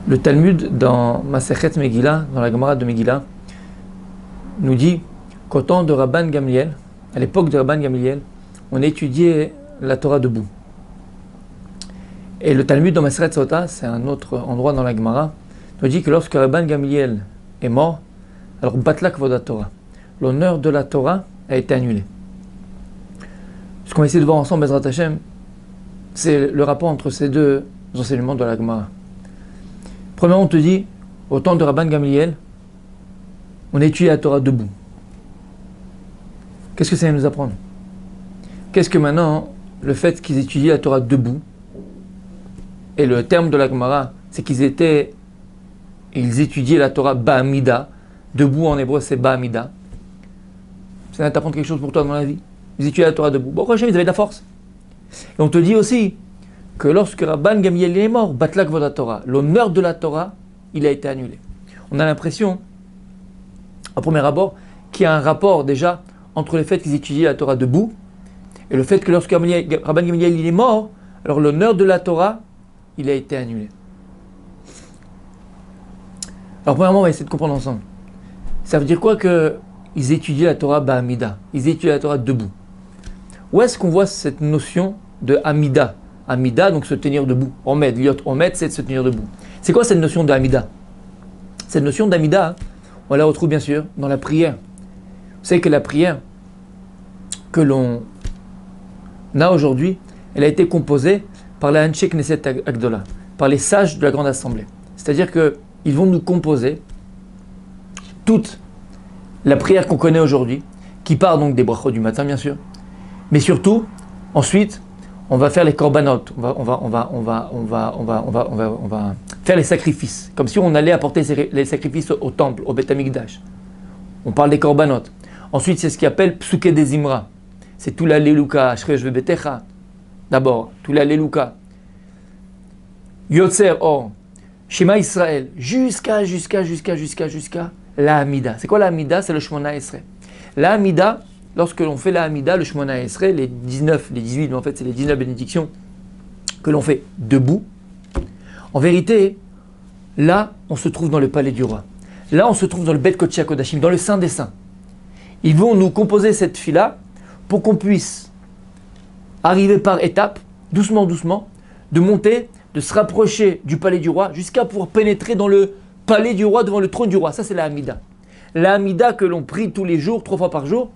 Le Talmud, dans Masechet Megillah, dans la Gemara de Megillah, nous dit qu'au temps de Rabban Gamliel, à l'époque de Rabban Gamliel, on étudiait la Torah debout. Et le Talmud dans Masechet Sota, c'est un autre endroit dans la Gemara, nous dit que lorsque Rabban Gamliel est mort, alors Batlak Vodat Torah, l'honneur de la Torah a été annulé. Ce qu'on va essayer de voir ensemble, Bezrat Hashem, c'est le rapport entre ces deux enseignements de la Gemara. Premièrement, on te dit, au temps de Rabban Gamliel, on étudie la Torah debout. Qu'est-ce que ça vient nous apprendre? Qu'est-ce que maintenant, le fait qu'ils étudient la Torah debout, et le terme de la Gemara, c'est qu'ils étudiaient la Torah Ba'amida, debout en hébreu c'est Ba'amida. Ça vient t'apprendre quelque chose pour toi dans la vie. Ils étudiaient la Torah debout. Bon, prochain, ils avaient de la force. Et on te dit aussi que lorsque Rabban Gamliel est mort, Batlak Vodat Torah, l'honneur de la Torah, il a été annulé. On a l'impression, à premier abord, qu'il y a un rapport déjà entre le fait qu'ils étudiaient la Torah debout et le fait que lorsque Rabban Gamliel il est mort, alors l'honneur de la Torah, il a été annulé. Alors premièrement, on va essayer de comprendre ensemble. Ça veut dire quoi qu'ils étudiaient la Torah Ba'amida, ils étudiaient la Torah debout? Où est-ce qu'on voit cette notion de Amida? Amida, donc se tenir debout. Omed, liot Omed, c'est de se tenir debout. C'est quoi cette notion d'Amida? Cette notion d'Amida, on la retrouve bien sûr dans la prière. Vous savez que la prière que l'on a aujourd'hui, elle a été composée par la Anshe Knesset Agdola, par les sages de la Grande Assemblée. C'est-à-dire qu'ils vont nous composer toute la prière qu'on connaît aujourd'hui, qui part donc des brachot du matin bien sûr, mais surtout, ensuite, on va faire les korbanot, on va faire les sacrifices, comme si on allait apporter les sacrifices au temple, au Beth Amikdash. On parle des korbanot. Ensuite, c'est ce qu'il appelle Psuke des Imra. C'est tout l'Alleluka, Ashresh Vebetecha. D'abord, tout l'Alleluka. Yotzer Or, Shema Israël, jusqu'à la Hamida. C'est quoi la Hamida? C'est le Shmona Esrei. La Hamida, lorsque l'on fait la Hamida, le Shmona Esrei, les 18, mais en fait c'est les 19 bénédictions que l'on fait debout. En vérité, là, on se trouve dans le palais du roi. Là, on se trouve dans le Bet Kodesh HaKodashim, dans le Saint des Saints. Ils vont nous composer cette fila pour qu'on puisse arriver par étapes, doucement, de monter, de se rapprocher du palais du roi, jusqu'à pouvoir pénétrer dans le palais du roi, devant le trône du roi. Ça, c'est la Hamida. La Hamida que l'on prie tous les jours, 3 fois par jour,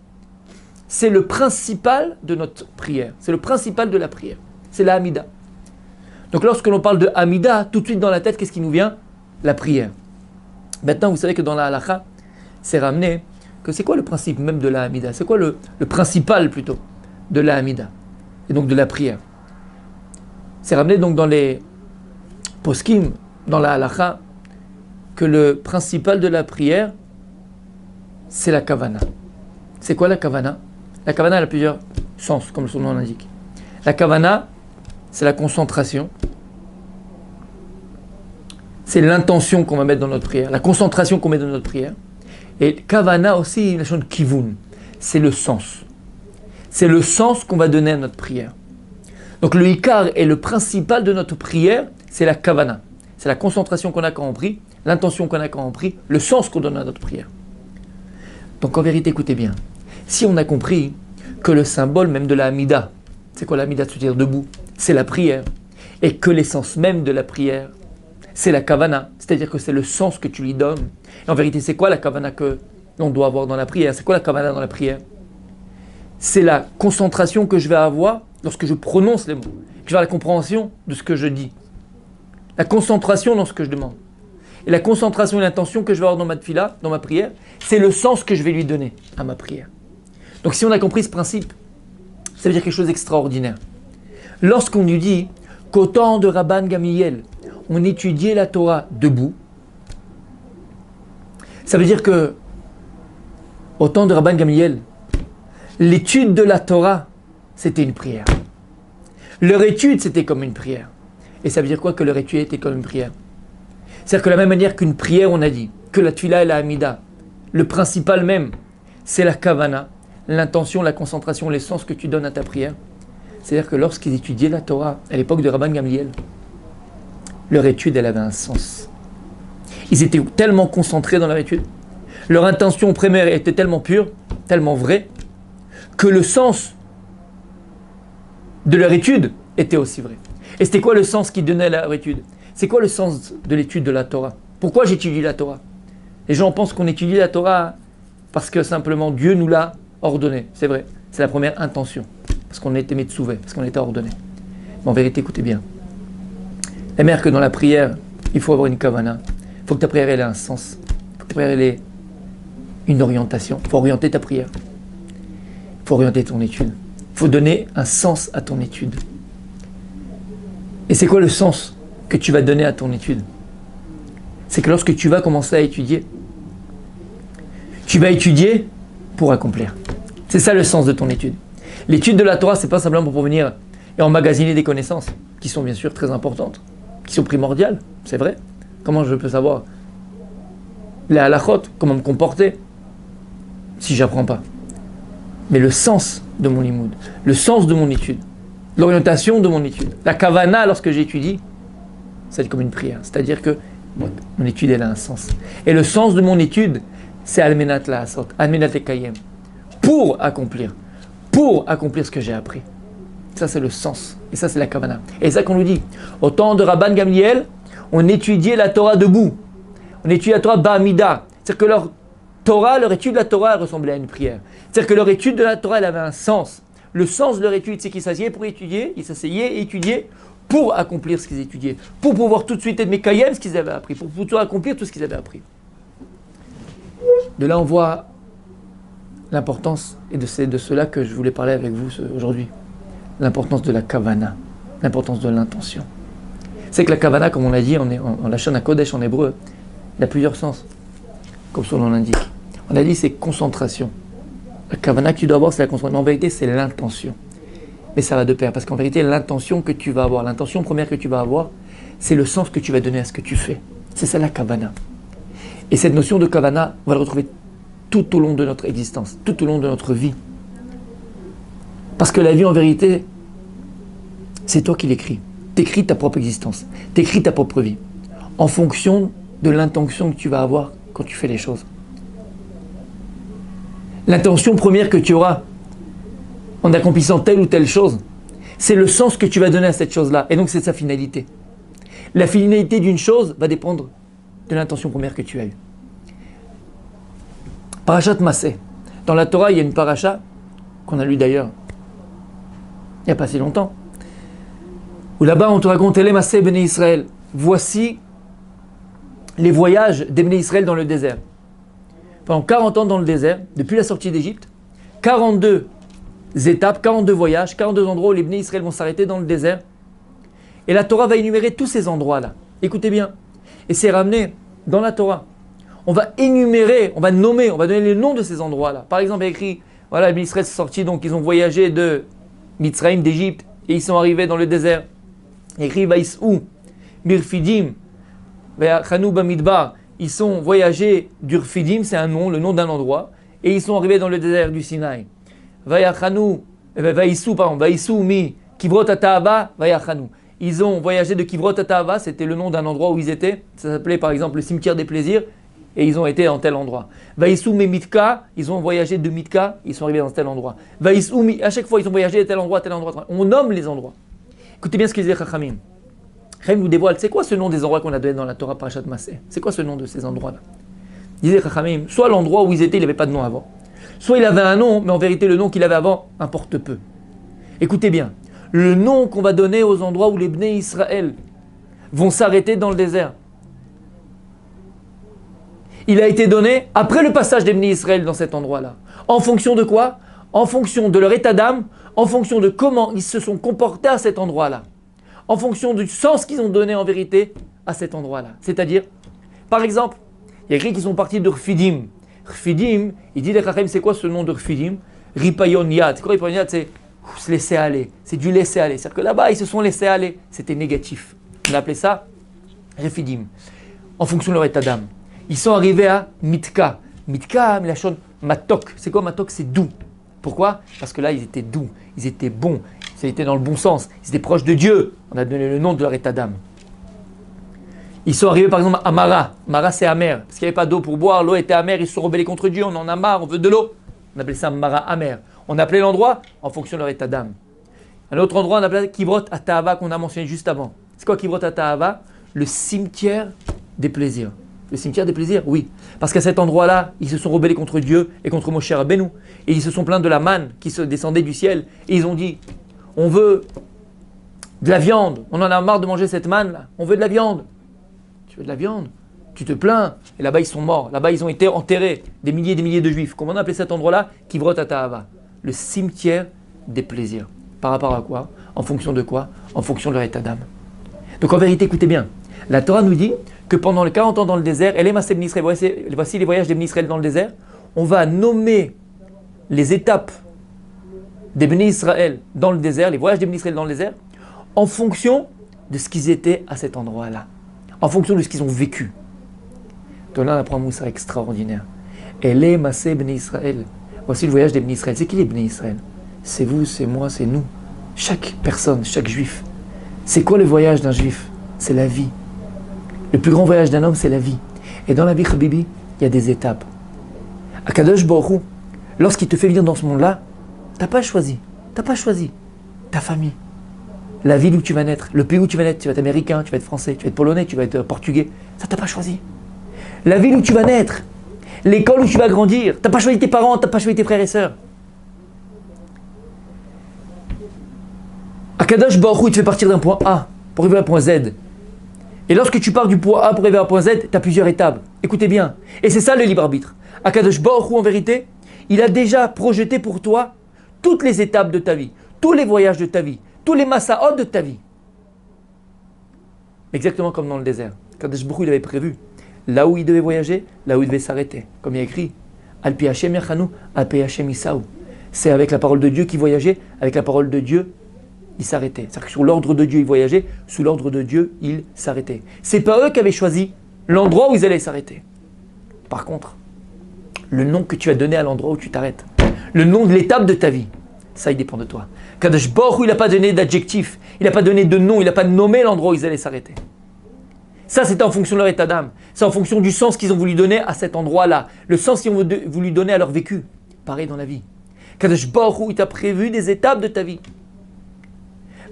c'est le principal de notre prière. C'est le principal de la prière. C'est la Hamida. Donc lorsque l'on parle de Hamida, tout de suite dans la tête, qu'est-ce qui nous vient? La prière. Maintenant, vous savez que dans la halakha, c'est ramené que c'est quoi le principe même de la Hamida? C'est quoi le principal plutôt de la Hamida et donc de la prière? C'est ramené donc dans les poskim, dans la halakha, que le principal de la prière, c'est la kavana. C'est quoi la kavana? La kavana elle a plusieurs sens, comme son nom l'indique. La kavana, c'est la concentration. C'est l'intention qu'on va mettre dans notre prière, la concentration qu'on met dans notre prière. Et kavana aussi, la chose de kivun, c'est le sens. C'est le sens qu'on va donner à notre prière. Donc le ikar et le principal de notre prière, c'est la kavana. C'est la concentration qu'on a quand on prie, l'intention qu'on a quand on prie, le sens qu'on donne à notre prière. Donc en vérité, écoutez bien. Si on a compris que le symbole même de la Hamida, c'est quoi la Hamida de se dire debout? C'est la prière. Et que l'essence même de la prière, c'est la kavana. C'est-à-dire que c'est le sens que tu lui donnes. Et en vérité, c'est quoi la kavana que l'on doit avoir dans la prière? C'est quoi la kavana dans la prière? C'est la concentration que je vais avoir lorsque je prononce les mots. Que je vais avoir la compréhension de ce que je dis. La concentration dans ce que je demande. Et la concentration et l'intention que je vais avoir dans ma tefila, dans ma prière, c'est le sens que je vais lui donner à ma prière. Donc si on a compris ce principe, ça veut dire quelque chose d'extraordinaire. Lorsqu'on nous dit qu'au temps de Rabban Gamliel, on étudiait la Torah debout, ça veut dire que au temps de Rabban Gamliel, l'étude de la Torah, c'était une prière. Leur étude, c'était comme une prière. Et ça veut dire quoi que leur étude était comme une prière? C'est-à-dire que de la même manière qu'une prière, on a dit, que la tefila et la hamida, le principal même, c'est la kavana, l'intention, la concentration, l'essence que tu donnes à ta prière. C'est-à-dire que lorsqu'ils étudiaient la Torah, à l'époque de Rabban Gamliel, leur étude, elle avait un sens. Ils étaient tellement concentrés dans leur étude. Leur intention première était tellement pure, tellement vraie, que le sens de leur étude était aussi vrai. Et c'était quoi le sens qu'ils donnaient à leur étude? C'est quoi le sens de l'étude de la Torah? Pourquoi j'étudie la Torah? Les gens pensent qu'on étudie la Torah parce que simplement Dieu nous l'a ordonné. C'est vrai, c'est la première intention. Parce qu'on était Metsouvé, parce qu'on était ordonné. Mais en vérité, écoutez bien. La mère que dans la prière, il faut avoir une kavana. Il faut que ta prière ait un sens. Il faut que ta prière ait une orientation. Il faut orienter ta prière. Il faut orienter ton étude. Il faut donner un sens à ton étude. Et c'est quoi le sens que tu vas donner à ton étude? C'est que lorsque tu vas commencer à étudier, tu vas étudier pour accomplir. C'est ça le sens de ton étude. L'étude de la Torah, c'est pas simplement pour venir et emmagasiner des connaissances, qui sont bien sûr très importantes, qui sont primordiales, c'est vrai. Comment je peux savoir les halachot, comment me comporter, si j'apprends pas? Mais le sens de mon limoud, le sens de mon étude, l'orientation de mon étude, la kavana lorsque j'étudie, c'est comme une prière. C'est-à-dire que mon étude, elle a un sens. Et le sens de mon étude, c'est almenat la'asot, almenat lekayem, pour accomplir ce que j'ai appris. Ça, c'est le sens. Et ça, c'est la kavana. Et c'est ça qu'on nous dit. Au temps de Rabban Gamliel, on étudiait la Torah debout. On étudiait la Torah ba'amida. C'est-à-dire que leur étude de la Torah, elle ressemblait à une prière. C'est-à-dire que leur étude de la Torah, elle avait un sens. Le sens de leur étude, c'est qu'ils s'asseyaient pour étudier, ils s'asseyaient et étudiaient pour accomplir ce qu'ils étudiaient, pour pouvoir tout de suite être mekayem ce qu'ils avaient appris, pour pouvoir accomplir tout ce qu'ils avaient appris. De là, on voit l'importance, et c'est de cela que je voulais parler avec vous aujourd'hui, l'importance de la kavana, l'importance de l'intention. C'est que la kavana, comme on l'a dit, en Lashon HaKodesh en hébreu, il a plusieurs sens, comme son nom l'indique. On a dit c'est concentration. La kavana que tu dois avoir, c'est la concentration. Mais en vérité, c'est l'intention. Mais ça va de pair, parce qu'en vérité, l'intention que tu vas avoir, l'intention première que tu vas avoir, c'est le sens que tu vas donner à ce que tu fais. C'est ça la kavana. Et cette notion de kavana, on va la retrouver tout au long de notre existence, tout au long de notre vie. Parce que la vie, en vérité, c'est toi qui l'écris. T'écris ta propre existence, t'écris ta propre vie, en fonction de l'intention que tu vas avoir quand tu fais les choses. L'intention première que tu auras en accomplissant telle ou telle chose, c'est le sens que tu vas donner à cette chose-là. Et donc c'est sa finalité. La finalité d'une chose va dépendre de l'intention première que tu as eue. Parashat Massé. Dans la Torah, il y a une paracha qu'on a lue d'ailleurs il n'y a pas si longtemps. Où là-bas on te raconte les Massé Béné Israël. Voici les voyages des Béné Israël dans le désert. Pendant 40 ans dans le désert, depuis la sortie d'Égypte, 42 étapes, 42 voyages, 42 endroits où les Béné Israël vont s'arrêter dans le désert. Et la Torah va énumérer tous ces endroits-là. Écoutez bien. Et c'est ramené dans la Torah. On va énumérer, on va nommer, on va donner les noms de ces endroits-là. Par exemple, il y a écrit, voilà, les Béné Israël sont sortis, donc ils ont voyagé de Mitzrayim, d'Égypte, et ils sont arrivés dans le désert. Il y a écrit, Vaïs'ou, Mirfidim, Vayachanou Bamidbar. Ils sont voyagés d'Urfidim, c'est un nom, le nom d'un endroit, et ils sont arrivés dans le désert du Sinaï. Vaïsou mi Kivrot Atahava, Vayachanou. Ils ont voyagé de Kivrot Atahava, c'était le nom d'un endroit où ils étaient. Ça s'appelait par exemple le cimetière des plaisirs, et ils ont été dans tel endroit. Vaïsou mi Mitka, ils ont voyagé de Mitka, ils sont arrivés dans tel endroit. Vaïsou mi, à chaque fois ils ont voyagé de tel endroit, tel endroit. On nomme les endroits. Écoutez bien ce qu'ils disaient Chachamim. Chachamim nous dévoile, c'est quoi ce nom des endroits qu'on a donné dans la Torah Parashat Massé? C'est quoi ce nom de ces endroits-là? Ils disaient Chachamim, soit l'endroit où ils étaient, il n'avait pas de nom avant. Soit il avait un nom, mais en vérité le nom qu'il avait avant importe peu. Écoutez bien, le nom qu'on va donner aux endroits où les Bnei Israël vont s'arrêter dans le désert, il a été donné après le passage des Bnei Israël dans cet endroit-là. En fonction de quoi? En fonction de leur état d'âme, en fonction de comment ils se sont comportés à cet endroit-là. En fonction du sens qu'ils ont donné en vérité à cet endroit-là. C'est-à-dire, par exemple, il y a écrit qu'ils sont partis de Rfidim. Rfidim, il dit les Chachamim, c'est quoi ce nom de Rfidim? Ripayon Yad. C'est quoi Ripayon Yad? C'est se laisser aller. C'est du laisser aller. C'est-à-dire que là-bas, ils se sont laissés aller. C'était négatif. On a appelé ça Rfidim. En fonction de leur état d'âme. Ils sont arrivés à Mitka. Mitka, mais la chose Matok. C'est quoi Matok? C'est doux. Pourquoi? Parce que là, ils étaient doux. Ils étaient bons. Ils étaient dans le bon sens. Ils étaient proches de Dieu. On a donné le nom de leur état d'âme. Ils sont arrivés par exemple à Mara. Mara c'est amer, parce qu'il n'y avait pas d'eau pour boire, l'eau était amère, ils se sont rebellés contre Dieu, on en a marre, on veut de l'eau. On appelait ça Mara amer. On appelait l'endroit en fonction de leur état d'âme. Un autre endroit, on appelait Kivrot Atahava qu'on a mentionné juste avant. C'est quoi Kivrot Atahava? Le cimetière des plaisirs. Le cimetière des plaisirs, oui. Parce qu'à cet endroit-là, ils se sont rebellés contre Dieu et contre Moshe Rabbeinu. Et ils se sont plaints de la manne qui se descendait du ciel. Et ils ont dit, on veut de la viande. On en a marre de manger cette manne-là. On veut de la viande. Tu veux de la viande? Tu te plains. Et là-bas, ils sont morts. Là-bas, ils ont été enterrés. Des milliers et des milliers de juifs. Comment on appelait cet endroit-là? Kivrot Atahava. Le cimetière des plaisirs. Par rapport à quoi? En fonction de quoi? En fonction de leur état d'âme. Donc en vérité, écoutez bien. La Torah nous dit que pendant les 40 ans dans le désert, voici les voyages des Israël dans le désert, on va nommer les étapes des Bnei Israël dans le désert, les voyages des Bnei Israël dans le désert, en fonction de ce qu'ils étaient à cet endroit-là, en fonction de ce qu'ils ont vécu. Donc là, on apprend un moussa extraordinaire. Ele Masé Bnei Israël. Voici le voyage des Bnei Israël. C'est qui les Bnei Israël? C'est vous, c'est moi, c'est nous. Chaque personne, chaque juif. C'est quoi le voyage d'un juif? C'est la vie. Le plus grand voyage d'un homme, c'est la vie. Et dans la vie, Habibi, il y a des étapes. Akadosh Baruch Hu, lorsqu'il te fait venir dans ce monde-là, t'as pas choisi ta famille, la ville où tu vas naître, le pays où tu vas naître. Tu vas être américain, tu vas être français, tu vas être polonais, tu vas être portugais. Ça, t'as pas choisi. La ville où tu vas naître, l'école où tu vas grandir. T'as pas choisi tes parents, t'as pas choisi tes frères et sœurs. Akadosh Baruch Hu, il te fait partir d'un point A pour arriver à un point Z. Et lorsque tu pars du point A pour arriver à un point Z, tu as plusieurs étapes. Écoutez bien. Et c'est ça le libre arbitre. Akadosh Baruch Hu, en vérité, il a déjà projeté pour toi toutes les étapes de ta vie, tous les voyages de ta vie, tous les massaot de ta vie. Exactement comme dans le désert. Akadosh Baruch Hu, il avait prévu. Là où il devait voyager, là où il devait s'arrêter. Comme il y a écrit, Al pi Hashem yachanu, Al pi Hashem yisaou. C'est avec la parole de Dieu qu'il voyageait, avec la parole de Dieu, il s'arrêtait. C'est-à-dire que sous l'ordre de Dieu, il voyageait, sous l'ordre de Dieu, il s'arrêtait. C'est pas eux qui avaient choisi l'endroit où ils allaient s'arrêter. Par contre, le nom que tu as donné à l'endroit où tu t'arrêtes, le nom de l'étape de ta vie, ça, il dépend de toi. Kadosh Baruch Hu, il n'a pas donné d'adjectif, il n'a pas donné de nom, il n'a pas nommé l'endroit où ils allaient s'arrêter. Ça, c'était en fonction de leur état d'âme. C'est en fonction du sens qu'ils ont voulu donner à cet endroit-là, le sens qu'ils ont voulu donner à leur vécu. Pareil dans la vie. Kadosh Baruch Hu, il t'a prévu des étapes de ta vie.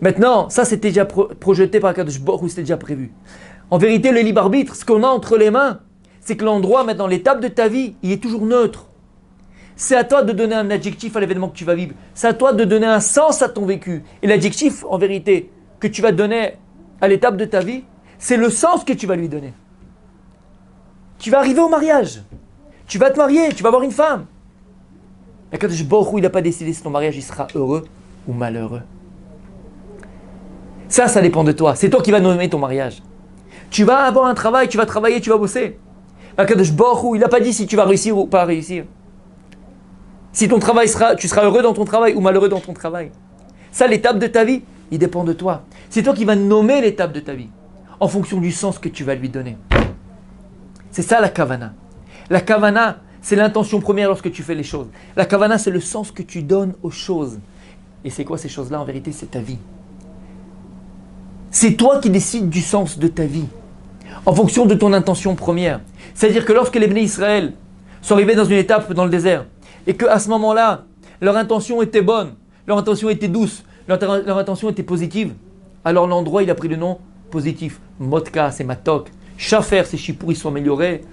Maintenant, ça c'était déjà projeté par Kadosh Baruch Hu, c'était déjà prévu. En vérité, le libre arbitre, ce qu'on a entre les mains, c'est que l'endroit, maintenant, l'étape de ta vie, il est toujours neutre. C'est à toi de donner un adjectif à l'événement que tu vas vivre. C'est à toi de donner un sens à ton vécu. Et l'adjectif, en vérité, que tu vas donner à l'étape de ta vie, c'est le sens que tu vas lui donner. Tu vas arriver au mariage. Tu vas te marier, tu vas avoir une femme. Et Kadosh Baruch Hu, il n'a pas décidé si ton mariage il sera heureux ou malheureux. Ça dépend de toi. C'est toi qui vas nommer ton mariage. Tu vas avoir un travail, tu vas travailler, tu vas bosser. Akadosh Baruch Hu, il n'a pas dit si tu vas réussir ou pas réussir. Si ton travail tu seras heureux dans ton travail ou malheureux dans ton travail. Ça, l'étape de ta vie, il dépend de toi. C'est toi qui vas nommer l'étape de ta vie en fonction du sens que tu vas lui donner. C'est ça la kavana. La kavana, c'est l'intention première lorsque tu fais les choses. La kavana, c'est le sens que tu donnes aux choses. Et c'est quoi ces choses-là? En vérité, c'est ta vie. C'est toi qui décides du sens de ta vie, en fonction de ton intention première. C'est-à-dire que lorsque les Bnei Israël sont arrivés dans une étape dans le désert, et qu'à ce moment-là, leur intention était bonne, leur intention était douce, leur intention était positive, alors l'endroit, il a pris le nom positif. Motka, c'est Matok. Shafer, c'est Chipour, ils sont améliorés.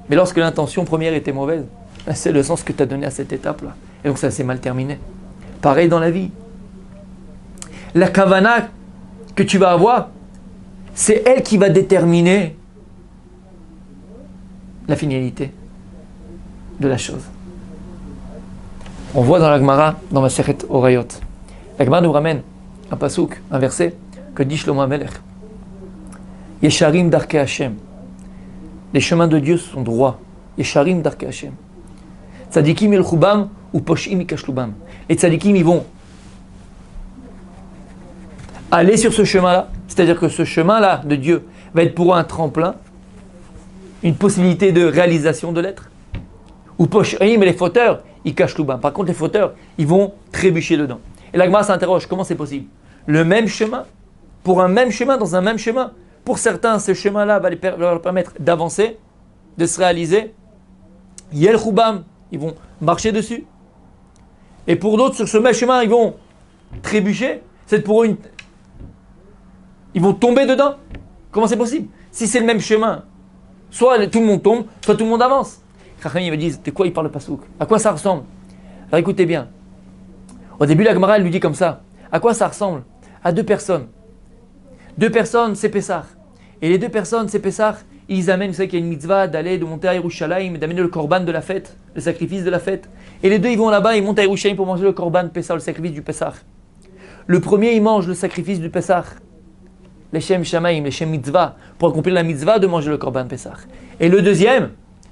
Mais lorsque l'intention première était mauvaise, c'est le sens que tu as donné à cette étape-là. Et donc ça s'est mal terminé. Pareil dans la vie. La kavana que tu vas avoir, c'est elle qui va déterminer la finalité de la chose. On voit dans la Gemara, dans Masechet Orayot, la Gemara nous ramène un pasouk, un verset que dit Shlomo HaMelech. Yesharim darkei Hashem. Les chemins de Dieu sont droits. Yesharim darkei Hashem. Tzadikim yelchubam ou poshim ikashlubam. Les tzadikim, ils vont aller sur ce chemin-là, c'est-à-dire que ce chemin-là de Dieu va être pour eux un tremplin, une possibilité de réalisation de l'être. Ou poshim, et les fauteurs, ils cachent l'oubam. Par contre, les fauteurs, ils vont trébucher dedans. Et la Gemara s'interroge, comment c'est possible? Le même chemin, pour un même chemin, dans un même chemin, Pour certains, ce chemin-là va leur permettre d'avancer, de se réaliser. Yel Choubam, ils vont marcher dessus. Et pour d'autres, sur ce même chemin, ils vont trébucher. C'est pour eux ils vont tomber dedans. Comment c'est possible? Si c'est le même chemin, soit tout le monde tombe, soit tout le monde avance. Chachamim me disent, de quoi il parle le pasouk? À quoi ça ressemble? Alors écoutez bien. Au début, la Gemara, elle lui dit comme ça. À quoi ça ressemble? À deux personnes. Deux personnes, c'est Pessah. Et les deux personnes, c'est Pessah, ils amènent, vous savez qu'il y a une mitzvah d'aller, de monter à Yerushalayim, d'amener le korban de la fête, le sacrifice de la fête. Et les deux, ils vont là-bas, ils montent à Yerushalayim pour manger le korban Pessah, le sacrifice du Pessah. Le premier, il mange le sacrifice du Pessah. Les Shem Shamaim, les Shem Mitzvah, pour accomplir la mitzvah de manger le korban Pessah. Et le deuxième,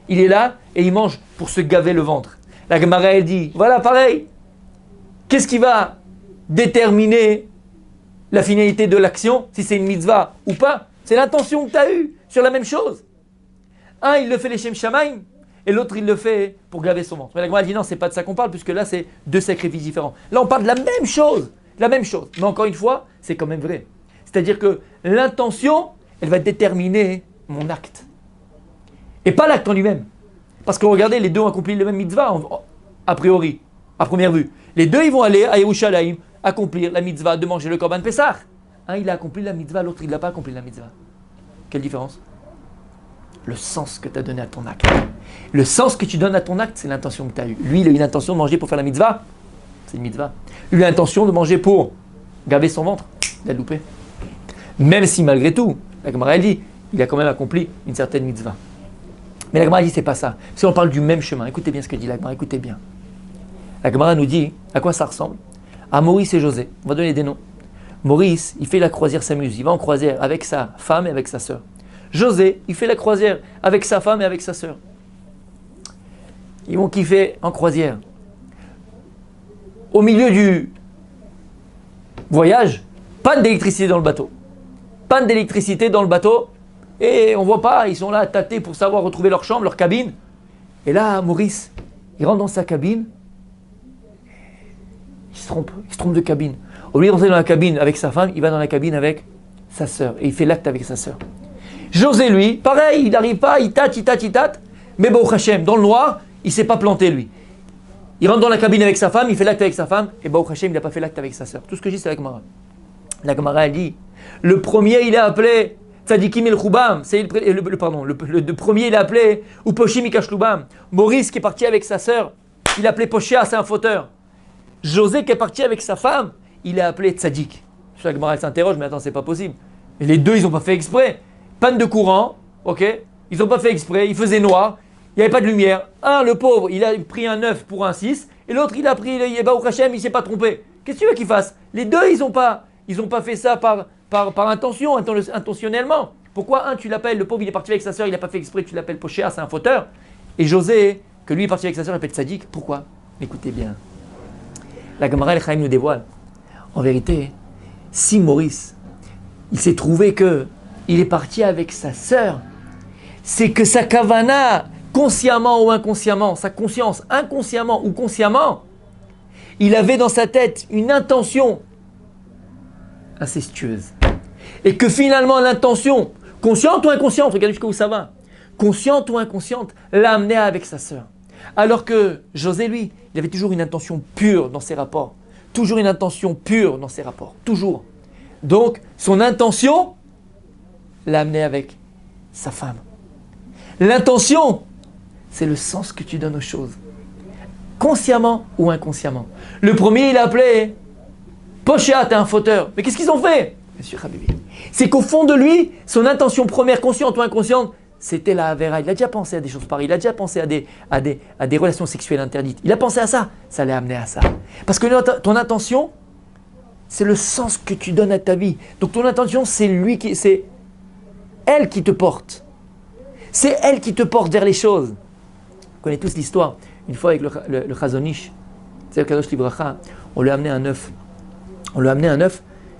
il est là et il mange pour se gaver le ventre. La Gemara, elle dit, voilà, pareil. Qu'est-ce qui va déterminer la finalité de l'action, si c'est une mitzvah ou pas? C'est l'intention que tu as eue sur la même chose. Un, il le fait les Shem Shamaim, et l'autre, il le fait pour gaver son ventre. Mais la Gemara dit non, c'est pas de ça qu'on parle, puisque là, c'est deux sacrifices différents. Là, on parle de la même chose. Mais encore une fois, c'est quand même vrai. C'est-à-dire que l'intention, elle va déterminer mon acte. Et pas l'acte en lui-même. Parce que regardez, les deux ont accompli le même mitzvah, a priori, à première vue. Les deux, ils vont aller à Yerushalayim accomplir la mitzvah de manger le korban Pessah. Un, il a accompli la mitzvah, l'autre, il n'a pas accompli la mitzvah. Quelle différence? Le sens que tu as donné à ton acte. Le sens que tu donnes à ton acte, c'est l'intention que tu as eue. Lui, il a eu l'intention de manger pour faire la mitzvah. C'est une mitzvah. Lui, il a l'intention de manger pour gaver son ventre. Il a loupé. Même si malgré tout, la Gemara dit, il a quand même accompli une certaine mitzvah. Mais la Gemara dit, c'est pas ça. Si on parle du même chemin, écoutez bien ce que dit la Gemara, écoutez bien. La Gemara nous dit, à quoi ça ressemble? À Maurice et José. On va donner des noms. Maurice, il fait la croisière, s'amuse. Il va en croisière avec sa femme et avec sa sœur. José, il fait la croisière avec sa femme et avec sa sœur. Ils vont kiffer en croisière. Au milieu du voyage, panne d'électricité dans le bateau. Panne d'électricité dans le bateau. Et on voit pas, ils sont là à tâter pour savoir retrouver leur chambre, leur cabine. Et là, Maurice, il rentre dans sa cabine. Il se trompe de cabine. Au lieu d'entrer dans la cabine avec sa femme, il va dans la cabine avec sa sœur. Et il fait l'acte avec sa sœur. José, lui, pareil, il n'arrive pas, il tâte. Mais Baruch Hashem, dans le noir, il ne s'est pas planté, lui. Il rentre dans la cabine avec sa femme, il fait l'acte avec sa femme. Et Baruch Hashem, il n'a pas fait l'acte avec sa sœur. Tout ce que je dis, c'est la Gemara. La Gemara, elle dit, le premier, il est appelé Tzadikim el Choubam. Le premier, il est appelé Uposhim Ikashloubam. Maurice, qui est parti avec sa sœur, il est appelé Poshéa, c'est un fauteur. José, qui est parti avec sa femme, il est appelé Tzadik. La Gemara, elle s'interroge, mais attends, c'est pas possible. Et les deux, ils n'ont pas fait exprès. Panne de courant, ok? Ils n'ont pas fait exprès, il faisait noir, il n'y avait pas de lumière. Un, le pauvre, il a pris un 9 pour un 6, et l'autre, il a pris le Baruch Hashem, il ne s'est pas trompé. Qu'est-ce que tu veux qu'il fasse? Les deux, ils n'ont pas fait ça par intention, intentionnellement. Pourquoi un, tu l'appelles, le pauvre, il est parti avec sa sœur, il n'a pas fait exprès, tu l'appelles Poshéa, c'est un fauteur. Et José, que lui est parti avec sa sœur, il appelle Tzadik. Pourquoi? Écoutez bien. La Gemara El Chaim nous dévoile. En vérité, si Maurice, il s'est trouvé que il est parti avec sa sœur, c'est que sa kavana, consciemment ou inconsciemment, sa conscience, inconsciemment ou consciemment, il avait dans sa tête une intention incestueuse. Et que finalement l'intention, consciente ou inconsciente, regardez jusqu'où ça va, consciente ou inconsciente, l'a amené avec sa sœur. Alors que José, lui, il avait toujours une intention pure dans ses rapports. Toujours une intention pure dans ses rapports. Toujours. Donc, son intention l'a amené avec sa femme. L'intention, c'est le sens que tu donnes aux choses. Consciemment ou inconsciemment. Le premier, il a appelé Poshéa, t'es un fauteur. Mais qu'est-ce qu'ils ont fait? Bien sûr, Habibi. C'est qu'au fond de lui, son intention première, consciente ou inconsciente, c'était la Avera. Il a déjà pensé à des choses pareilles. Il a déjà pensé à des relations sexuelles interdites. Il a pensé à ça. Ça l'a amené à ça. Parce que ton intention, c'est le sens que tu donnes à ta vie. Donc ton intention, c'est elle qui te porte. C'est elle qui te porte vers les choses. Vous connaissez tous l'histoire. Une fois avec le Chazonish, c'est le Kadosh Libracha, on lui a amené un œuf.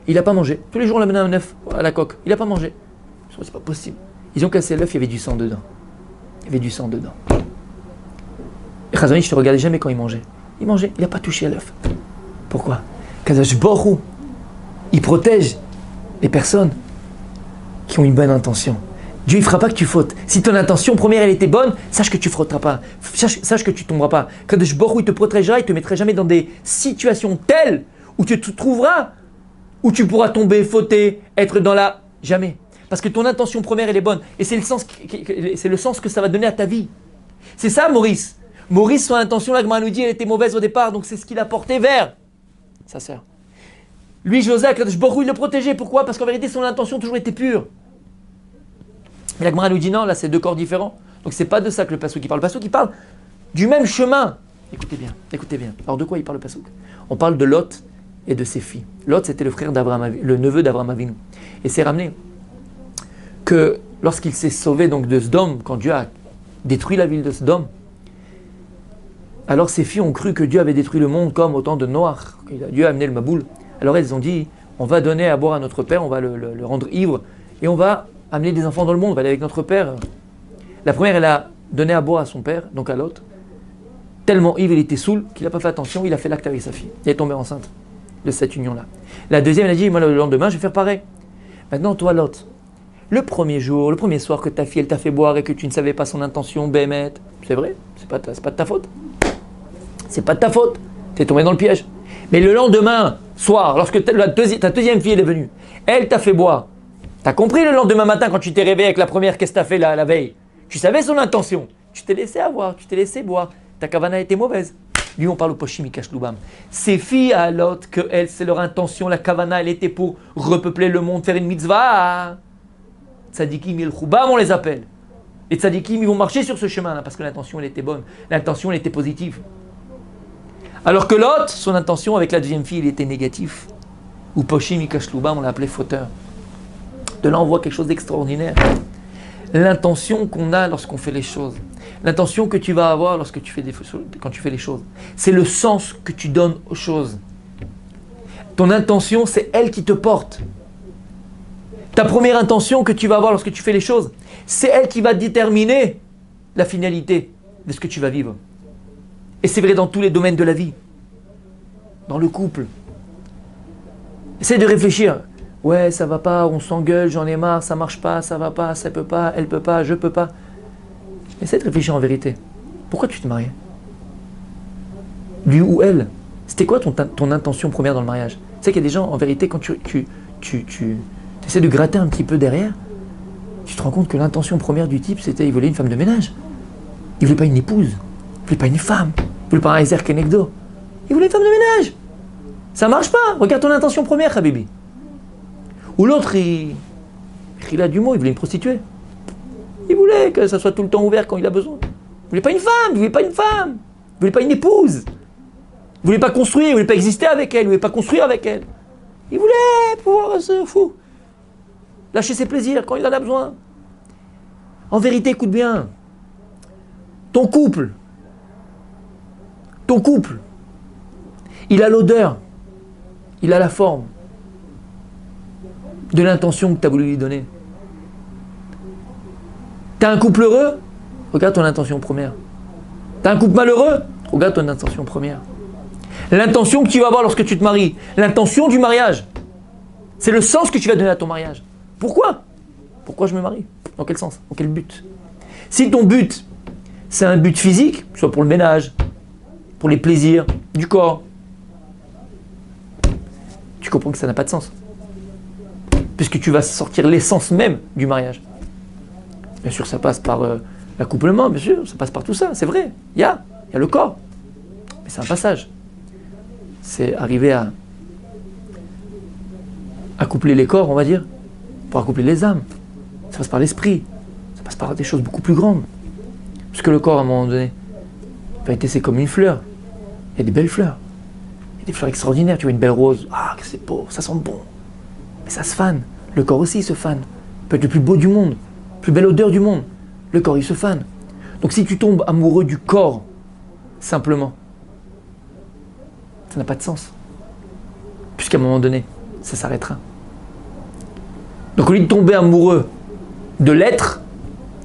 Il n'a pas mangé. Tous les jours, on lui a amené un œuf à la coque. Il n'a pas mangé. Je me dis, c'est pas possible. Ils ont cassé l'œuf, il y avait du sang dedans. Et Chazonish, je ne regardais jamais quand il mangeait. Il n'a pas touché à l'œuf. Pourquoi? Kadosh Baruch Hu, il protège les personnes qui ont une bonne intention. Dieu ne fera pas que tu fautes. Si ton intention première elle était bonne, sache que tu ne frotteras pas. Sache que tu ne tomberas pas. Kadosh Baruch Hu, il te protégera, il ne te mettra jamais dans des situations telles où tu te trouveras, où tu pourras tomber, fauter, être dans la... Jamais. Parce que ton intention première elle est bonne. Et c'est le sens que ça va donner à ta vie. C'est ça Maurice. Maurice, son intention, la Gemara nous dit, elle était mauvaise au départ, donc c'est ce qu'il a porté vers sa sœur. Lui, Joseph, Kadosh Baruch Hu, il le protégeait. Pourquoi? Parce qu'en vérité, son intention toujours était pure. Mais la Gemara nous dit non, là c'est deux corps différents. Donc c'est pas de ça que le Passouk parle. Le Passouk il parle du même chemin. Écoutez bien, écoutez bien. Alors de quoi il parle le Passouk? On parle de Lot et de ses filles. Lot c'était le frère d'Abraham, le neveu d'Abraham Avinu. Et c'est ramené que lorsqu'il s'est sauvé donc de Sodome, quand Dieu a détruit la ville de Sodome, alors ses filles ont cru que Dieu avait détruit le monde comme au temps de Noach. Dieu a amené le Maboul. Alors elles ont dit, on va donner à boire à notre père, on va le rendre ivre et on va amener des enfants dans le monde, on va aller avec notre père. La première, elle a donné à boire à son père, donc à Lot. Tellement ivre, il était saoul, qu'il n'a pas fait attention, il a fait l'acte avec sa fille. Elle est tombée enceinte de cette union-là. La deuxième, elle a dit, moi le lendemain, je vais faire pareil. Maintenant, toi Lot, le premier jour, le premier soir que ta fille, elle t'a fait boire et que tu ne savais pas son intention, Bémet, c'est vrai, c'est pas de ta faute. C'est pas de ta faute, tu es tombé dans le piège. Mais le lendemain, soir, lorsque ta deuxième fille elle est venue, elle t'a fait boire. T'as compris le lendemain matin quand tu t'es réveillé avec la première, qu'est-ce que t'as fait la veille? Tu savais son intention. Tu t'es laissé avoir, tu t'es laissé boire. Ta kavana était mauvaise. Lui, on parle au Poshim Ikash Loubam. Ces filles à l'autre, que elles, c'est leur intention. La kavana, elle était pour repeupler le monde, faire une mitzvah. Tzadikim il Choubam, on les appelle. Les tzadikim, ils vont marcher sur ce chemin-là parce que l'intention, elle était bonne. L'intention, elle était positive. Alors que l'autre, son intention avec la deuxième fille, il était négatif. Ou Poshim Ikash Loubam, on l'appelait fauteur. De là, on voit quelque chose d'extraordinaire. L'intention qu'on a lorsqu'on fait les choses. L'intention que tu vas avoir lorsque tu fais quand tu fais les choses. C'est le sens que tu donnes aux choses. Ton intention, c'est elle qui te porte. Ta première intention que tu vas avoir lorsque tu fais les choses, c'est elle qui va déterminer la finalité de ce que tu vas vivre. Et c'est vrai dans tous les domaines de la vie. Dans le couple. Essaie de réfléchir. Ouais, ça va pas, on s'engueule, j'en ai marre, ça marche pas, ça va pas, ça peut pas, elle peut pas, je peux pas. Essaie de réfléchir en vérité. Pourquoi tu te mariais? Lui ou elle? C'était quoi ton intention première dans le mariage? Tu sais qu'il y a des gens, en vérité, quand tu essaies de gratter un petit peu derrière, tu te rends compte que l'intention première du type, c'était il voulait une femme de ménage. Il voulait pas une épouse, il voulait pas une femme, il voulait pas un Ezer Kenegdo. Il voulait une femme de ménage. Ça marche pas, regarde ton intention première, Habibi. Ou l'autre, il a du mot, il voulait une prostituée. Il voulait que ça soit tout le temps ouvert quand il a besoin. Il voulait pas une femme, il voulait pas une femme. Il voulait pas une épouse. Il voulait pas construire, il voulait pas exister avec elle, il voulait pas construire avec elle. Il voulait pouvoir se fou. Lâcher ses plaisirs quand il en a besoin. En vérité, écoute bien. Ton couple, il a l'odeur, il a la forme de l'intention que tu as voulu lui donner. Tu as un couple heureux? Regarde ton intention première. Tu as un couple malheureux? Regarde ton intention première. L'intention que tu vas avoir lorsque tu te maries, l'intention du mariage, c'est le sens que tu vas donner à ton mariage. Pourquoi? Pourquoi je me marie? Dans quel sens? Dans quel but? Si ton but, c'est un but physique, soit pour le ménage, pour les plaisirs du corps, tu comprends que ça n'a pas de sens. Puisque tu vas sortir l'essence même du mariage. Bien sûr, ça passe par l'accouplement, bien sûr, ça passe par tout ça, c'est vrai. Il y a le corps. Mais c'est un passage. C'est arriver à accoupler les corps, on va dire, pour accoupler les âmes. Ça passe par l'esprit. Ça passe par des choses beaucoup plus grandes. Parce que le corps, à un moment donné, en vérité, c'est comme une fleur. Il y a des belles fleurs. Il y a des fleurs extraordinaires. Tu vois une belle rose. Ah, que c'est beau, ça sent bon. Mais ça se fane. Le corps aussi, il se fane. Il peut être le plus beau du monde, la plus belle odeur du monde. Le corps, il se fane. Donc si tu tombes amoureux du corps, simplement, ça n'a pas de sens. Puisqu'à un moment donné, ça s'arrêtera. Donc au lieu de tomber amoureux de l'être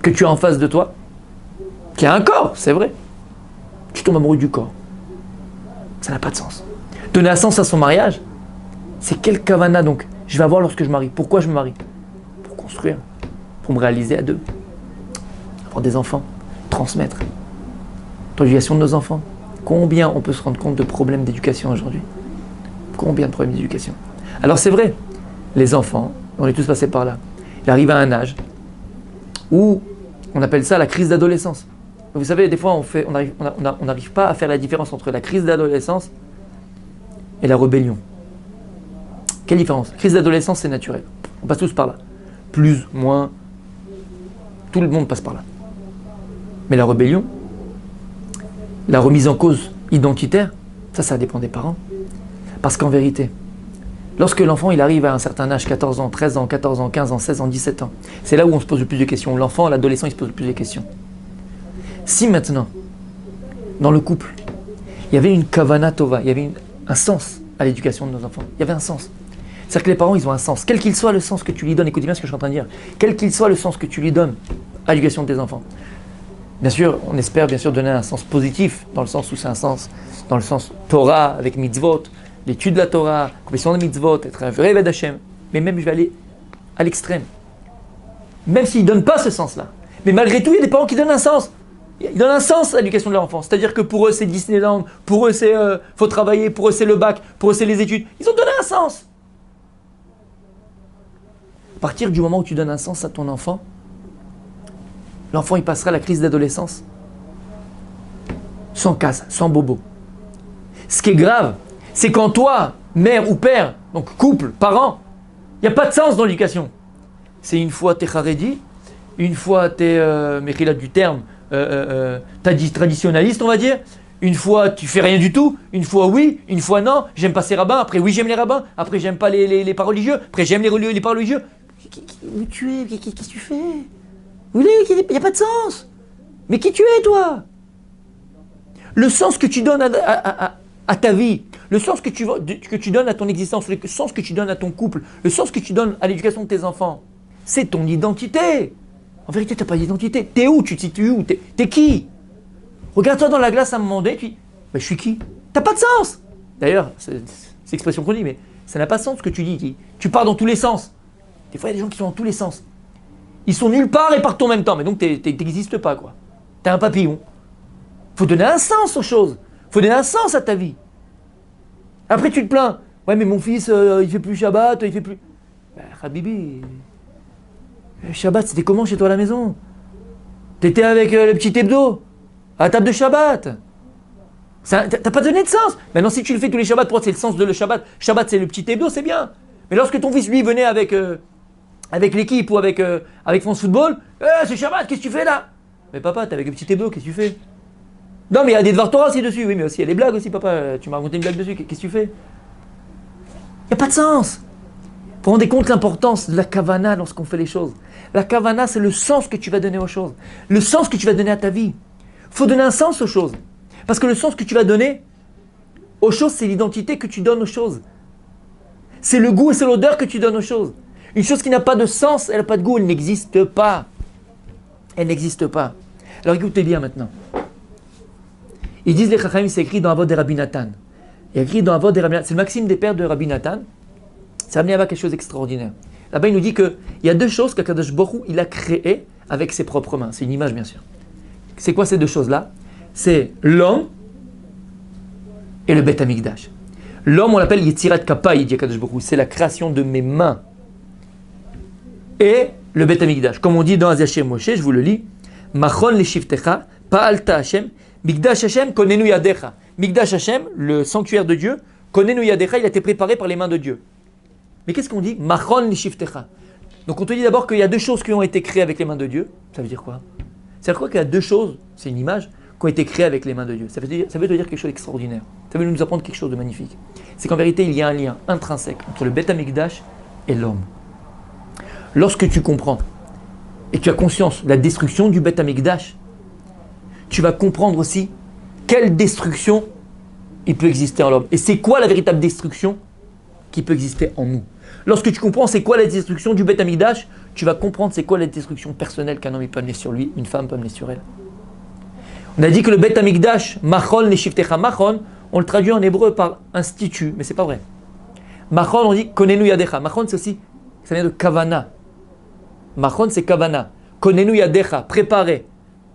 que tu as en face de toi, qui a un corps, c'est vrai, tu tombes amoureux du corps. Ça n'a pas de sens. Donner un sens à son mariage, c'est quel kavana donc je vais avoir lorsque je marie. Pourquoi je me marie? construire, pour me réaliser à deux, avoir des enfants, transmettre. Dans l'éducation de nos enfants, combien on peut se rendre compte de problèmes d'éducation aujourd'hui? Combien de problèmes d'éducation? Alors c'est vrai, les enfants, on est tous passés par là. Il arrive à un âge où on appelle ça la crise d'adolescence. Vous savez, des fois on n'arrive pas à faire la différence entre la crise d'adolescence et la rébellion. Quelle différence? La crise d'adolescence, c'est naturel. On passe tous par là. Plus, moins, tout le monde passe par là. Mais la rébellion, la remise en cause identitaire, ça dépend des parents. Parce qu'en vérité, lorsque l'enfant il arrive à un certain âge, 14 ans, 13 ans, 14 ans, 15 ans, 16 ans, 17 ans, c'est là où on se pose le plus de questions. L'enfant, l'adolescent, il se pose le plus de questions. Si maintenant, dans le couple, il y avait une kavana tova, il y avait un sens à l'éducation de nos enfants, il y avait un sens. C'est-à-dire que les parents, ils ont un sens. Quel qu'il soit le sens que tu lui donnes, écoutez bien ce que je suis en train de dire, quel qu'il soit le sens que tu lui donnes à l'éducation de tes enfants. Bien sûr, on espère bien sûr donner un sens positif, dans le sens où c'est un sens, dans le sens Torah, avec mitzvot, l'étude de la Torah, complétion des mitzvot, être un vrai Eved Hashem. Mais même, je vais aller à l'extrême. Même s'ils ne donnent pas ce sens-là. Mais malgré tout, il y a des parents qui donnent un sens. Ils donnent un sens à l'éducation de leur enfant. C'est-à-dire que pour eux, c'est Disneyland, pour eux, c'est faut travailler, pour eux, c'est le bac, pour eux, c'est les études. Ils ont donné un sens. À partir du moment où tu donnes un sens à ton enfant, l'enfant, il passera la crise d'adolescence sans casse, sans bobo. Ce qui est grave, c'est quand toi, mère ou père, donc couple, parent, il n'y a pas de sens dans l'éducation. C'est une fois t'es haredi, une fois t'es, mais là du terme, t'as dit traditionnaliste, on va dire. Une fois tu fais rien du tout, une fois oui, une fois non, j'aime pas ces rabbins, après oui j'aime les rabbins, après j'aime pas les pas religieux, après j'aime les pas religieux. Où tu es? Qu'est-ce que tu fais? Il n'y a pas de sens. Mais qui tu es toi? Le sens que tu donnes à ta vie, le sens que tu donnes à ton existence, le sens que tu donnes à ton couple, le sens que tu donnes à l'éducation de tes enfants, c'est ton identité. En vérité, tu n'as pas d'identité. T'es où? Tu te situes où? T'es qui? Regarde-toi dans la glace à un moment donné, tu dis, je suis qui? T'as pas de sens. D'ailleurs, c'est l'expression qu'on dit, mais ça n'a pas de sens ce que tu dis. Tu pars dans tous les sens. Des fois, il y a des gens qui sont dans tous les sens. Ils sont nulle part et partent en même temps, mais donc t'existes pas, quoi. T'es un papillon. Faut donner un sens aux choses. Faut donner un sens à ta vie. Après, tu te plains. Ouais, mais mon fils, il fait plus Shabbat, il fait plus... Habibi, Shabbat, c'était comment chez toi à la maison? T'étais avec le petit hebdo, à la table de Shabbat. T'as pas donné de sens. Maintenant, si tu le fais tous les Shabbats, pour toi, c'est le sens de le Shabbat. Shabbat, c'est le petit hebdo, c'est bien. Mais lorsque ton fils, lui, venait avec l'équipe ou avec France Football, c'est Shabbat, qu'est-ce que tu fais là? Mais papa, t'es avec le petit hebdo, qu'est-ce que tu fais? Non, mais il y a des Dvar Torah aussi dessus. Oui, mais aussi il y a des blagues aussi, papa. Tu m'as raconté une blague dessus, qu'est-ce que tu fais? Il n'y a pas de sens. Vous vous rendez compte l'importance de la kavana lorsqu'on fait les choses. La kavana, c'est le sens que tu vas donner aux choses. Le sens que tu vas donner à ta vie. Il faut donner un sens aux choses. Parce que le sens que tu vas donner aux choses, c'est l'identité que tu donnes aux choses. C'est le goût et c'est l'odeur que tu donnes aux choses. Une chose qui n'a pas de sens, elle n'a pas de goût, elle n'existe pas. Elle n'existe pas. Alors écoutez bien maintenant. Ils disent les Chachamim, c'est écrit dans Avot de Rabbi Nathan. Il y a écrit dans Avot de Rabbi Nathan. C'est le Maxime des pères de Rabbi Nathan. Ça a amené à quelque chose d'extraordinaire. Là-bas, il nous dit qu'il y a deux choses qu'Akadosh Baruch Hu, il a créées avec ses propres mains. C'est une image, bien sûr. C'est quoi ces deux choses-là? C'est l'homme et le Beth Amikdash. L'homme, on l'appelle Yetzirat Kappa, il dit Akadosh Baruch Hu. C'est la création de mes mains. Et le Beth Amikdash. Comme on dit dans Hashem Moshe, je vous le lis. Machon le shiftecha, pa'alta Hashem, Mikdash Hashem, konenu yadecha. Mikdash Hashem, le sanctuaire de Dieu, konenu yadecha, il a été préparé par les mains de Dieu. Mais qu'est-ce qu'on dit? Machon le shiftecha. Donc on te dit d'abord qu'il y a deux choses qui ont été créées avec les mains de Dieu. Ça veut dire quoi? Ça veut dire quoi qu'il y a deux choses, c'est une image, qui ont été créées avec les mains de Dieu. Ça veut te dire quelque chose d'extraordinaire. Ça veut nous apprendre quelque chose de magnifique. C'est qu'en vérité, il y a un lien intrinsèque entre le Beth Amikdash et l'homme. Lorsque tu comprends et tu as conscience de la destruction du Beth Amikdash, tu vas comprendre aussi quelle destruction il peut exister en l'homme. Et c'est quoi la véritable destruction qui peut exister en nous. Lorsque tu comprends c'est quoi la destruction du Beth Amikdash, tu vas comprendre c'est quoi la destruction personnelle qu'un homme peut amener sur lui, une femme peut amener sur elle. On a dit que le Beth Amikdash, Machon le shiftecha, Machon, on le traduit en hébreu par institut, mais c'est pas vrai. Machon, on dit konenu yadecha. Machon, c'est aussi, ça vient de kavana. Machon, c'est kavana. Konenu yadecha, préparer.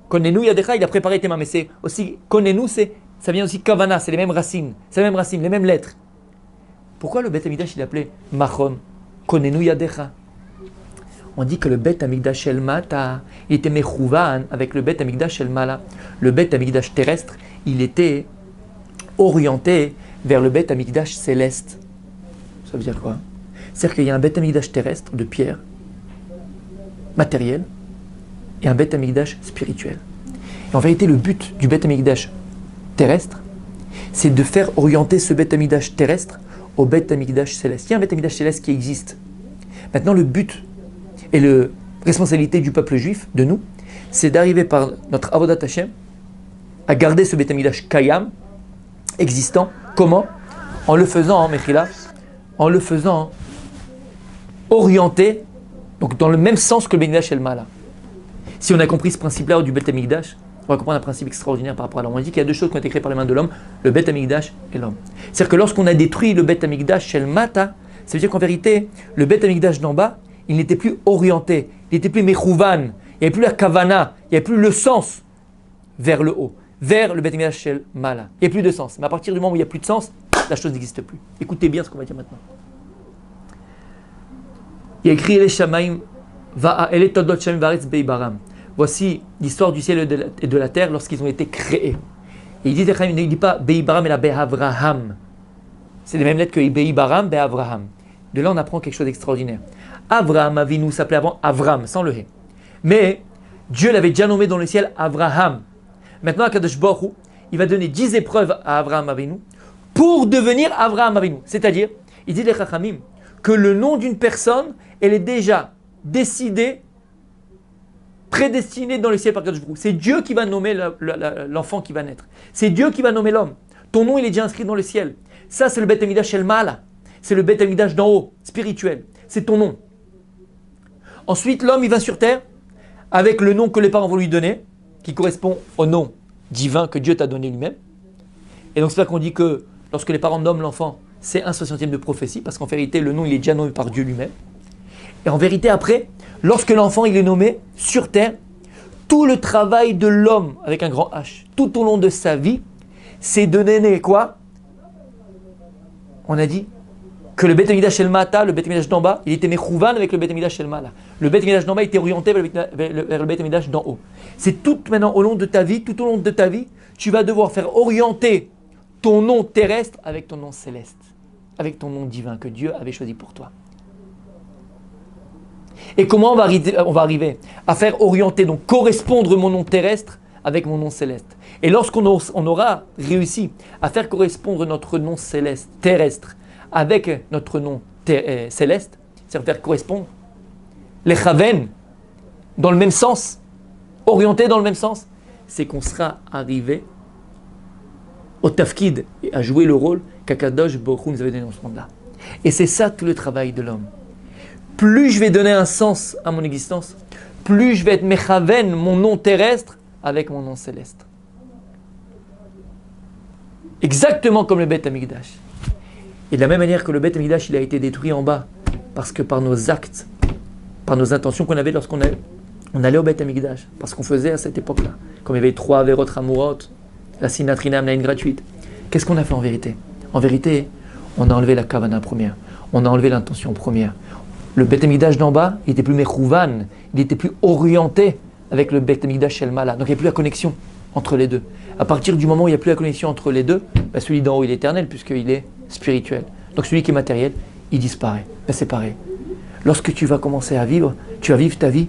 Konenu yadecha, il a préparé tes mains. Mais c'est aussi, konenu, ça vient aussi kavana, c'est les mêmes racines. C'est les mêmes racines, les mêmes lettres. Pourquoi le Beth Amikdash, il appelait Machon? Konenu yadecha. On dit que le Beth Amikdash El Mata, il était mechouvan avec le Beth Amikdash El Mala. Le Beth Amikdash terrestre, il était orienté vers le Beth Amikdash céleste. Ça veut dire quoi? C'est-à-dire qu'il y a un Beth Amikdash terrestre de pierre, matériel, et un Beth Amikdash spirituel. Et en vérité, le but du Beth Amikdash terrestre, c'est de faire orienter ce Beth Amikdash terrestre au Beth Amikdash céleste. Il y a un Beth Amikdash céleste qui existe. Maintenant, le but et la responsabilité du peuple juif, de nous, c'est d'arriver par notre Avodat Hashem à garder ce Beth Amikdash Kayam, existant. Comment? En le faisant, Mechila, en le faisant orienter, donc dans le même sens que le Beth Amikdash El Mala. Si on a compris ce principe-là du Beth Amikdash, on va comprendre un principe extraordinaire par rapport à l'homme. On dit qu'il y a deux choses qui ont été créées par les mains de l'homme, le Beth Amikdash et l'homme. C'est-à-dire que lorsqu'on a détruit le Beth Amikdash El Mata, ça veut dire qu'en vérité, le Beth Amikdash d'en bas, il n'était plus orienté, il n'était plus mechouvan, il n'y avait plus la kavana, il n'y avait plus le sens vers le haut, vers le Beth Amikdash Shel Mala. Il n'y a plus de sens. Mais à partir du moment où il n'y a plus de sens, la chose n'existe plus. Écoutez bien ce qu'on va dire maintenant. Il y a écrit les Shamaim, Va'aele Toldot Shem Varetz Beibaram. Voici l'histoire du ciel et de la terre lorsqu'ils ont été créés. Et il ne dit pas Beibaram et la Behavraham. C'est les mêmes lettres que Beibaram, Behavraham. De là, on apprend quelque chose d'extraordinaire. Avraham Avinu s'appelait avant Avram, sans le hé. Mais Dieu l'avait déjà nommé dans le ciel Avraham. Maintenant, Akadosh Baruch Hu, il va donner 10 épreuves à Avraham Avinu pour devenir Avraham Avinu. C'est-à-dire, il dit les Chachamim que le nom d'une personne, elle est déjà décidée, prédestinée dans le ciel par Akadosh Baruch Hu. C'est Dieu qui va nommer l'enfant qui va naître. C'est Dieu qui va nommer l'homme. Ton nom, il est déjà inscrit dans le ciel. Ça, c'est le Beth Amikdash El Mala. C'est le Beth Amikdash d'en haut, spirituel. C'est ton nom. Ensuite, l'homme, il va sur terre avec le nom que les parents vont lui donner, qui correspond au nom divin que Dieu t'a donné lui-même. Et donc, c'est là qu'on dit que lorsque les parents nomment l'enfant, c'est un 60e de prophétie, parce qu'en vérité, le nom, il est déjà nommé par Dieu lui-même. Et en vérité, après, lorsque l'enfant, il est nommé sur terre, tout le travail de l'homme, avec un grand H, tout au long de sa vie, c'est de donner quoi? On a dit que le Beth Amikdash El Mata, le Beth Amikdash d'en bas, il était mechouvan avec le Beth Amikdash El Mala. Le Beth Amikdash d'en bas était orienté vers le Beth Amikdash d'en haut. C'est tout maintenant au long de ta vie, tout au long de ta vie, tu vas devoir faire orienter ton nom terrestre avec ton nom céleste, avec ton nom divin que Dieu avait choisi pour toi. Et comment on va arriver à faire orienter, donc correspondre mon nom terrestre avec mon nom céleste. Et lorsqu'on aura réussi à faire correspondre notre nom céleste, terrestre, avec notre nom céleste, c'est-à-dire faire correspondre les chaven dans le même sens, orientés dans le même sens, c'est qu'on sera arrivé au tafkid et à jouer le rôle qu'Akadosh Baruch Hu nous avait donné dans ce monde-là. Et c'est ça tout le travail de l'homme. Plus je vais donner un sens à mon existence, plus je vais être mechaven, mon nom terrestre, avec mon nom céleste. Exactement comme le Beth Amikdash. Et de la même manière que le Beth Amikdash, il a été détruit en bas, parce que par nos actes, par nos intentions qu'on avait lorsqu'on allait au Beth Amikdash, parce qu'on faisait à cette époque-là, comme il y avait 3 averot ramurot, la sinatrinam, la haine gratuite, qu'est-ce qu'on a fait en vérité? En vérité, on a enlevé la kavana première, on a enlevé l'intention première. Le Beth Amikdash d'en bas, il était plus mechouvan, il était plus orienté avec le Beth Amikdash El Mala, donc il n'y a plus la connexion entre les deux. À partir du moment où il n'y a plus la connexion entre les deux, bah celui d'en haut il est éternel puisqu'il est spirituel. Donc celui qui est matériel, il disparaît. Ben c'est pareil. Lorsque tu vas commencer à vivre, tu vas vivre ta vie,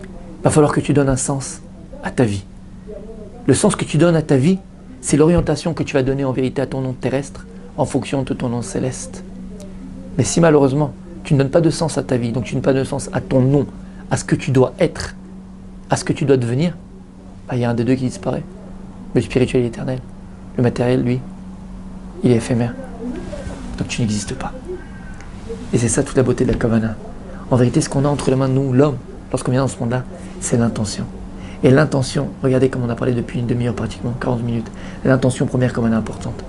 il va falloir que tu donnes un sens à ta vie. Le sens que tu donnes à ta vie, c'est l'orientation que tu vas donner en vérité à ton nom terrestre en fonction de ton nom céleste. Mais si malheureusement, tu ne donnes pas de sens à ta vie, donc tu ne donnes pas de sens à ton nom, à ce que tu dois être, à ce que tu dois devenir, bah, il y a un des deux qui disparaît. Le spirituel est éternel. Le matériel, lui, il est éphémère. Donc tu n'existes pas. Et c'est ça toute la beauté de la Kavana. En vérité, ce qu'on a entre les mains de nous, l'homme, lorsqu'on vient dans ce monde-là, c'est l'intention. Et l'intention, regardez comme on a parlé depuis une demi-heure pratiquement, 40 minutes. L'intention première comme elle est importante.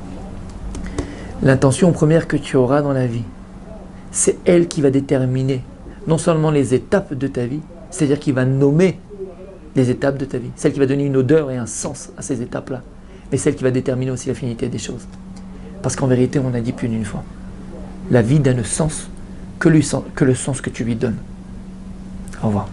L'intention première que tu auras dans la vie, c'est elle qui va déterminer non seulement les étapes de ta vie, c'est-à-dire qu'il va nommer les étapes de ta vie, celle qui va donner une odeur et un sens à ces étapes-là, mais celle qui va déterminer aussi la finalité des choses. Parce qu'en vérité, on a dit plus d'une fois, la vie n'a le sens que le sens que tu lui donnes. Au revoir.